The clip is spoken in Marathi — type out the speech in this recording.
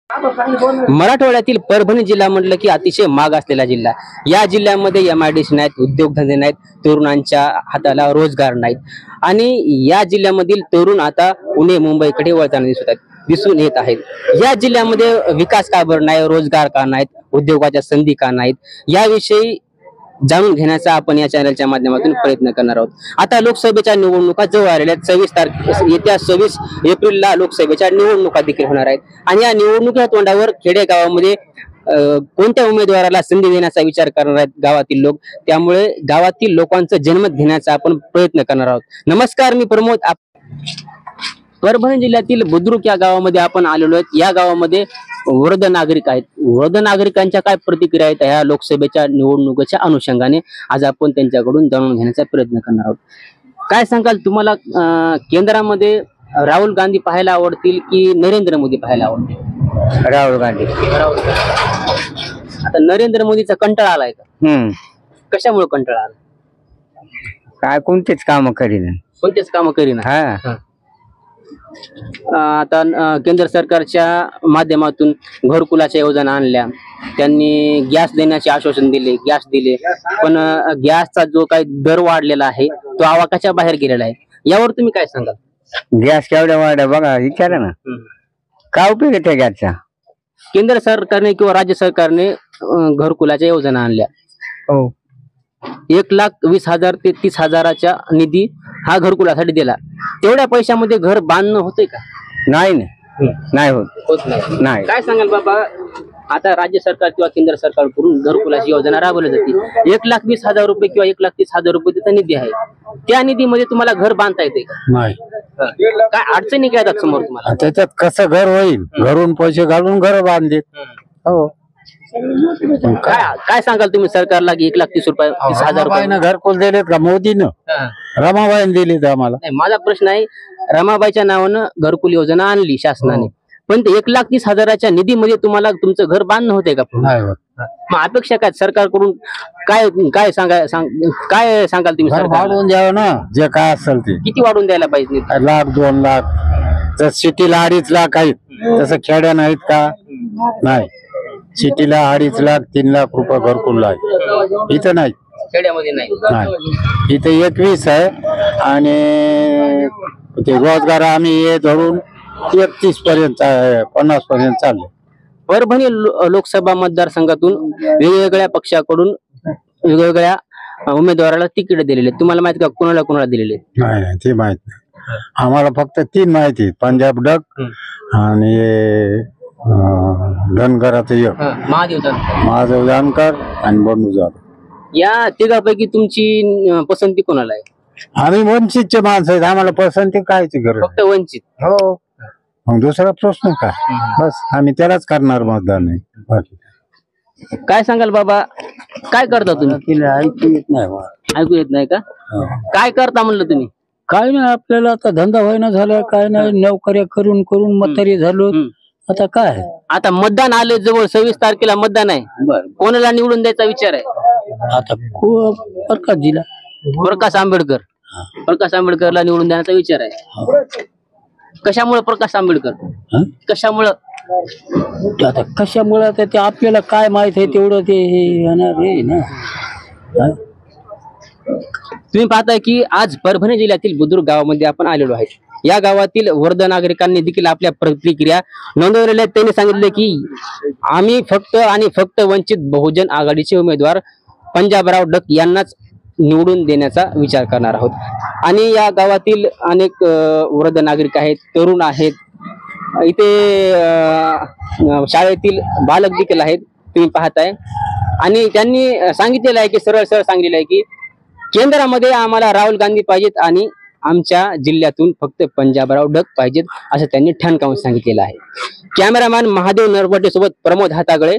मराठवाड्यातील परभणी जिल्हा म्हटलं की अतिशय माग असलेला जिल्हा. या जिल्ह्यामध्ये MIDC नाहीत, उद्योगधंदे नाहीत, तरुणांच्या हाताला रोजगार नाहीत आणि या जिल्ह्यामधील तरुण आता पुणे मुंबईकडे वळताना दिसून येत आहेत. या जिल्ह्यामध्ये विकास का बरं नाही, रोजगार का नाहीत, उद्योगाच्या संधी का नाहीत, याविषयी जाणून घेण्याचा आपण या चॅनलच्या माध्यमातून प्रयत्न करणार आहोत. आता लोकसभेच्या निवडणुका जवळ आलेल्या आहेत. येत्या 26 एप्रिलला लोकसभेच्या निवडणुका देखील होणार आहेत आणि या निवडणुकीच्या तोंडावर खेडेगावामध्ये कोणत्या उमेदवाराला संधी देण्याचा विचार करणार आहेत गावातील लोक. त्यामुळे गावातील लोकांचं जनमत घेण्याचा आपण प्रयत्न करणार आहोत. नमस्कार, मी प्रमोद. परभणी जिल्ह्यातील बुद्रुक या गावामध्ये आपण आलेलो आहेत. या गावामध्ये वृद्ध नागरिक आहेत. वृद्ध नागरिकांच्या काय प्रतिक्रिया आहेत ह्या लोकसभेच्या निवडणुकीच्या अनुषंगाने आज आपण त्यांच्याकडून जाणून घेण्याचा प्रयत्न करणार आहोत. काय सांगाल, तुम्हाला केंद्रामध्ये राहुल गांधी पाहायला आवडतील की नरेंद्र मोदी पाहायला आवडतील? राहुल गांधी. आता नरेंद्र मोदीचा कंटाळा आलाय का? कशामुळे कंटाळा आला? काय कोणतेच काम करीन. कोणतेच काम करीना. आता केंद्र सरकारच्या माध्यमातून घरकुलाच्या योजना आणल्या, त्यांनी गॅस देण्याचे आश्वासन दिले, गॅस दिले, पण गॅसचा जो काही दर वाढलेला आहे तो आवाकाच्या बाहेर गेलेला आहे. यावर तुम्ही काय सांगाल? गॅस केवढ्या वाढल्या बघा, विचारा ना. काय उपयोग आहे त्या गॅसचा? केंद्र सरकारने किंवा राज्य सरकारने घरकुलाच्या योजना आणल्या. 1,20,000 ते 30,000च्या निधी हा घरकुलासाठी दिला. तेवढ्या पैशामध्ये घर बांधणं होतंय का? नाही होत. नाही. काय सांगाल बाबा, आता राज्य सरकार किंवा केंद्र सरकारकडून घरकुलाची योजना राबवली जाते. 1,20,000 रुपये किंवा 1,30,000 रुपये त्याचा निधी आहे. त्या निधीमध्ये तुम्हाला घर बांधता येते का? नाही. काय अडचणी काय येतात समोर तुम्हाला? त्याच्यात कसं घर होईल? घरून पैसे घालून घर बांधले. हो. काय सांगाल तुम्ही सरकारला की 1,30,000 रुपये 30,000 रुपये घरकुल दिलेत का मोदीनं? रमाबाईने दिले आम्हाला. माझा प्रश्न आहे, रमाबाईच्या नावानं घरकुल योजना आणली शासनाने, पण ते 1,30,000च्या निधीमध्ये तुम्हाला तुमचं घर बांधणं होते का? मग अपेक्षा काय सरकारकडून? काय सांगाल तुम्ही? वाढवून द्यावं ना, जे काय असेल ते. किती वाढवून द्यायला पाहिजे? 1,00,000 2,00,000. जर सिटीला 2.5 लाख आहेत तसं खेड्या नाहीत का? नाही. सिटीला 2.5 लाख 3 लाख रुपये घरकुल आहे, इथं नाही. खेड्यामध्ये नाही. इथे 21 आहे आणि ते रोजगार आम्ही हे धरून 31 पर्यंत 50 पर्यंत चालले. परभणी लोकसभा मतदारसंघातून वेगवेगळ्या पक्षाकडून वेगवेगळ्या उमेदवाराला तिकीट दिलेले. तुम्हाला माहिती का कोणाला दिलेले? नाही, ते माहित नाही आम्हाला. फक्त 3 माहिती: पंजाब डक आणि धनगराचं एक, महादेव जानकर आणि बंडू जाधव. या तिघापैकी तुमची पसंती कोणाला आहे? आम्ही वंचितचे माणसं आहेत, आम्हाला पसंती कायची गरज? फक्त वंचित. हो. मग दुसरा प्रश्न काय? बस आम्ही त्यालाच करणार मतदान. नाही. काय सांगाल बाबा, काय करता तुम्ही? ऐकू येत नाही. ऐकू येत नाही का? काय करता म्हणलं तुम्ही? काय नाही, आपल्याला आता धंदा व्हायना झाला, काय नाही, नोकऱ्या करून करून म्हातारी झालो. आता काय? आता मतदान आले जवळ, 26 तारखेला मतदान आहे. कोणाला निवडून द्यायचा विचार आहे? आता प्रकाश आंबेडकर. प्रकाश आंबेडकरला निवडून देण्याचा विचार आहे. कशामुळे प्रकाश आंबेडकर? कशामुळे? आता कशामुळे ते आपल्याला काय माहित आहे तेवढं ते येणार आहे ना. तुम्ही पाहताय की आज परभणी जिल्ह्यातील बुद्रुक गावामध्ये आपण आलेलो आहे. या गावातील वृद्ध नागरिकांनी देखील आपल्या प्रतिक्रिया नोंदवलेल्या. त्यांनी सांगितले की आम्ही फक्त आणि फक्त वंचित बहुजन आघाडीचे उमेदवार पंजाबराव डक यांनाच निवडून देण्याचा विचार करणार आहोत. आणि या गावातील अनेक वृद्ध नागरिक आहेत, तरुण आहेत, इथे शाळेतील बालक देखील आहेत, तुम्ही पाहताय. आणि त्यांनी सांगितलेलं आहे की सरळ सांगितलेलं आहे की केंद्रामध्ये आम्हाला राहुल गांधी पाहिजेत आणि आमच्या जिल्ह्यातून फक्त पंजाबराव डक पाहिजेत, असं त्यांनी ठणकावून सांगितलेलं आहे. कॅमेरामॅन महादेव नरवटे सोबत प्रमोद हातागळे,